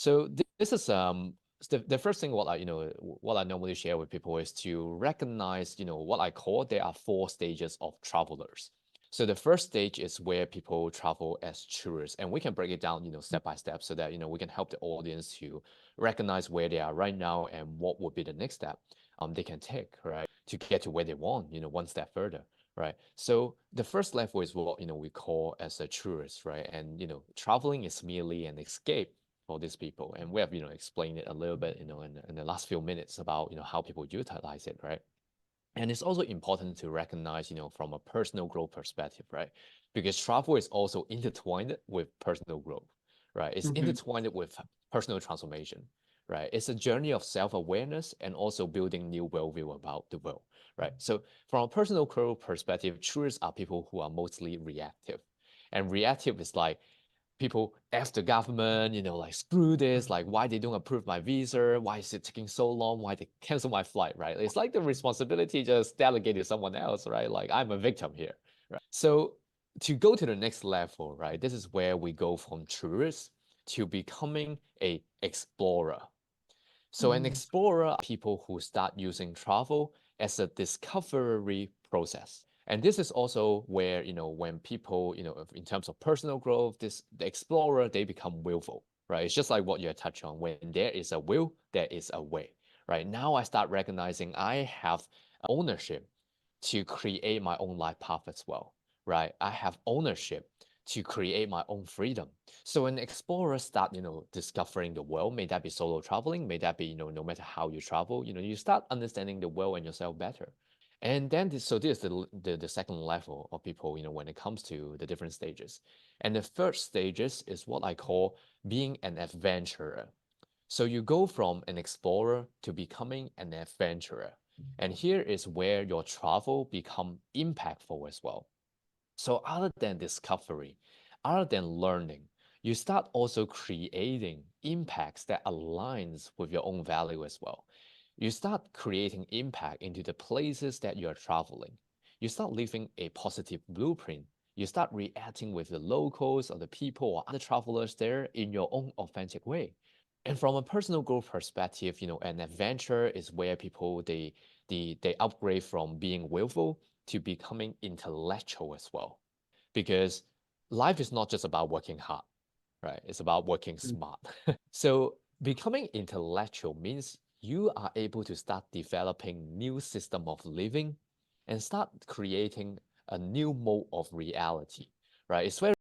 So this is the first thing what what I normally share with people is to recognize what I call there are four stages of travelers. So the first stage is where people travel as tourists, and we can break it down step by step so that we can help the audience to recognize where they are right now and what would be the next step they can take, right, to get to where they want, one step further. Right. So the first level is what we call as a tourist, right? And traveling is merely an escape for these people. And we have, explained it a little bit, in the last few minutes about, how people utilize it, right? And it's also important to recognize, from a personal growth perspective, right? Because travel is also intertwined with personal growth, right? It's Mm-hmm. intertwined with personal transformation, right? It's a journey of self-awareness and also building new worldview about the world, right? So from a personal growth perspective, tourists are people who are mostly reactive. And reactive is like people F the government, like screw this, like why they don't approve my visa, why is it taking so long, why they cancel my flight, right? It's like the responsibility just delegated to someone else, right? Like I'm a victim here, right? So to go to the next level, right? This is where we go from tourist to becoming a explorer. So an Mm. explorer are people who start using travel as a discovery process. And this is also where, when people, in terms of personal growth, the explorer, they become willful, right? It's just like what you touched on. When there is a will, there is a way, right? Now I start recognizing I have ownership to create my own life path as well, right? I have ownership to create my own freedom. So an explorer start, discovering the world. May that be solo traveling, may that be, no matter how you travel, you start understanding the world and yourself better. And then so this is the second level of people, when it comes to the different stages. And the third stages is what I call being an adventurer. So you go from an explorer to becoming an adventurer. And here is where your travel become impactful as well. So other than discovery, other than learning, you start also creating impacts that aligns with your own value as well. You start creating impact into the places that you are traveling. You start leaving a positive blueprint. You start reacting with the locals or the people or other travelers there in your own authentic way. And from a personal growth perspective, an adventure is where people they upgrade from being willful to becoming intellectual as well. Because life is not just about working hard, right? It's about working smart. So becoming intellectual means you are able to start developing new system of living and start creating a new mode of reality, right? It's very